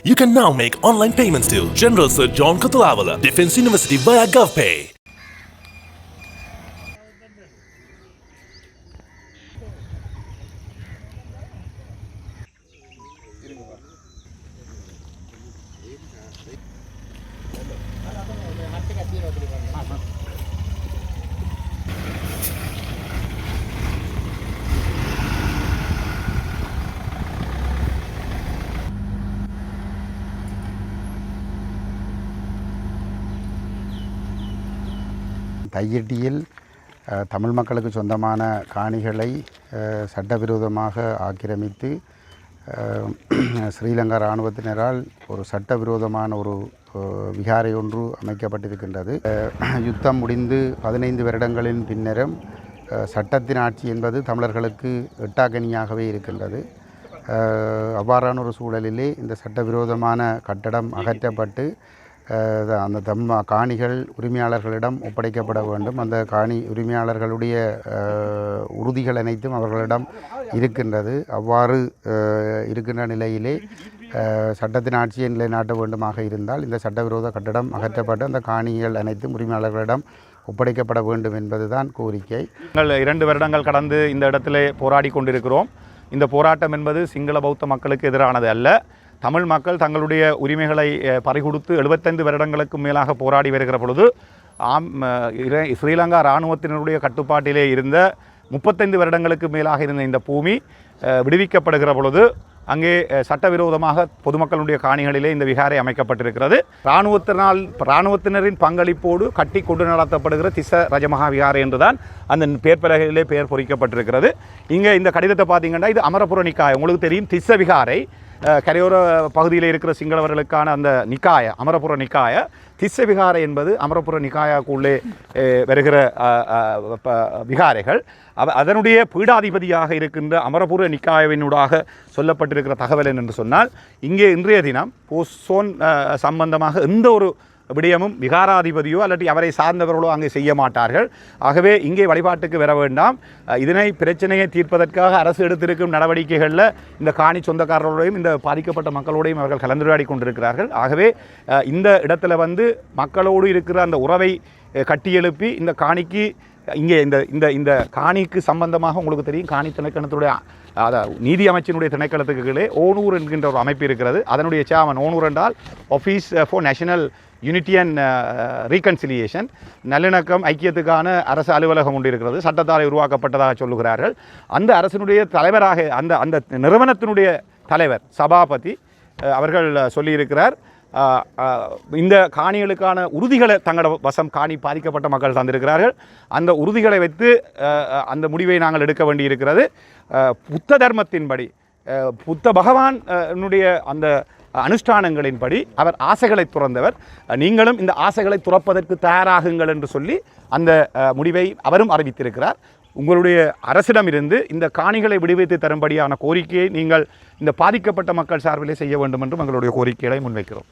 You can now make online payments to General Sir John Kutulavala, Defence University via GovPay. தையிட்டியில் Tamil மக்களுக்கு சொந்தமான காணிகளை சட்டவிரோதமாக ஆக்கிரமித்து ஸ்ரீலங்கா இராணுவத்தினரால் ஒரு சட்டவிரோதமான ஒரு விகாரை ஒன்று அமைக்கப்பட்டிருக்கின்றது. யுத்தம் முடிந்து 15 வருடங்களின் பின்னரும் சட்டத்தின் ஆட்சி என்பது தமிழர்களுக்கு எட்டாக்கனியாகவே இருக்கின்றது. அவ்வாறான ஒரு சூழலிலே இந்த சட்டவிரோதமான கட்டடம் அகற்றப்பட்டு அந்த காணிகள் உரிமையாளர்களிடம் ஒப்படைக்கப்பட வேண்டும். அந்த காணி உரிமையாளர்களுடைய உறுதிகள் அனைத்தும் அவர்களிடம் இருக்கின்றது. அவ்வாறு இருக்கின்ற நிலையிலே சட்டத்தின் ஆட்சியை நிலைநாட்ட வேண்டுமாக இருந்தால் இந்த சட்டவிரோத கட்டடம் அகற்றப்பட்டு அந்த காணிகள் அனைத்தும் உரிமையாளர்களிடம் ஒப்படைக்கப்பட வேண்டும் என்பதுதான் கோரிக்கை. நாங்கள் 2 வருடங்கள் கடந்து இந்த இடத்திலே போராடி கொண்டிருக்கிறோம். இந்த போராட்டம் என்பது சிங்கள பௌத்த மக்களுக்கு எதிரானது அல்ல. தமிழ் மக்கள் தங்களுடைய உரிமைகளை பறிகொடுத்து 75 வருடங்களுக்கு மேலாக போராடி வருகிற பொழுது ஸ்ரீலங்கா இராணுவத்தினருடைய கட்டுப்பாட்டிலே இருந்த 35 வருடங்களுக்கு மேலாக இருந்த இந்த பூமி விடுவிக்கப்படுகிற பொழுது அங்கே சட்டவிரோதமாக பொதுமக்களுடைய காணிகளிலே இந்த விகாரை அமைக்கப்பட்டிருக்கிறது. இராணுவத்தினரின் பங்களிப்போடு கட்டி கொண்டு நடத்தப்படுகிற திஸ்ஸ ரஜமகா விகாரை என்றுதான் அந்த பேர்பலகையிலே பெயர் பொறிக்கப்பட்டிருக்கிறது. இங்கே இந்த கடிதத்தை பார்த்தீங்கன்னா இது அமரபுர நிக்காயம். உங்களுக்கு தெரியும், திஸ்ஸ விகாரை கரையோர பகுதியில் இருக்கிற சிங்களவர்களுக்கான அந்த நிக்காய அமரபுர நிக்காய. திஸ்ஸ விகாரை என்பது அமரபுர நிக்காயாக்குள்ளே வருகிற விகாரைகள். அதனுடைய பீடாதிபதியாக இருக்கின்ற அமரபுர நிக்காயவினூடாக சொல்லப்பட்டிருக்கிற தகவல் என்று சொன்னால், இங்கே இன்றைய தினம் போஸ்டோன் சம்பந்தமாக எந்த ஒரு விடயமும் விகாராதிபதியோ அல்லது அவரை சார்ந்தவர்களோ அங்கே செய்ய மாட்டார்கள். ஆகவே இங்கே வழிபாட்டுக்கு வர வேண்டாம். இதனை பிரச்சனையை தீர்ப்பதற்காக அரசு எடுத்திருக்கும் நடவடிக்கைகளில் இந்த காணி சொந்தக்காரர்களோடையும் இந்த பாதிக்கப்பட்ட மக்களோடையும் அவர்கள் கலந்துரையாடி கொண்டிருக்கிறார்கள். ஆகவே இந்த இடத்துல மக்களோடு இருக்கிற அந்த உறவை கட்டியெழுப்பி இந்த காணிக்கு இங்கே இந்த இந்த இந்த காணிக்கு சம்பந்தமாக உங்களுக்கு தெரியும், காணி திணைக்களத்துடைய நீதி அமைச்சினுடைய திணைக்களத்துக்கு கீழே ஓனூர் என்கின்ற ஒரு அமைப்பு இருக்கிறது. அதனுடைய சேர்மன் ஓனூர் என்றால் office for national unity and reconciliation, நல்லிணக்கம் ஐக்கியத்துக்கான அரசு அலுவலகம் ஒன்று இருக்கிறது. சட்டத்தால் உருவாக்கப்பட்டதாக சொல்லுகிறார்கள். அந்த அரசினுடைய தலைவராக அந்த அந்த நிறுவனத்தினுடைய தலைவர் சபாபதி அவர்கள் சொல்லியிருக்கிறார், இந்த காணிகளுக்கான உறுதிகளை தங்களோட வசம் காணி பாதிக்கப்பட்ட மக்கள் தந்திருக்கிறார்கள். அந்த உறுதிகளை வைத்து அந்த முடிவை நாங்கள் எடுக்க வேண்டியிருக்கிறது. புத்த தர்மத்தின்படி புத்த பகவானுடைய அந்த அனுஷ்டானங்களின்படி அவர் ஆசைகளை துறந்தவர். நீங்களும் இந்த ஆசைகளை துறப்பதற்கு தயாராகுங்கள் என்று சொல்லி அந்த முடிவை அவரும் அறிவித்திருக்கிறார். உங்களுடைய அரசிடமிருந்து இந்த காணிகளை விடுவித்து தரும்படியான கோரிக்கையை நீங்கள் இந்த பாதிக்கப்பட்ட மக்கள் சார்பிலே செய்ய வேண்டும் என்றும் எங்களுடைய கோரிக்கைகளை முன்வைக்கிறோம்.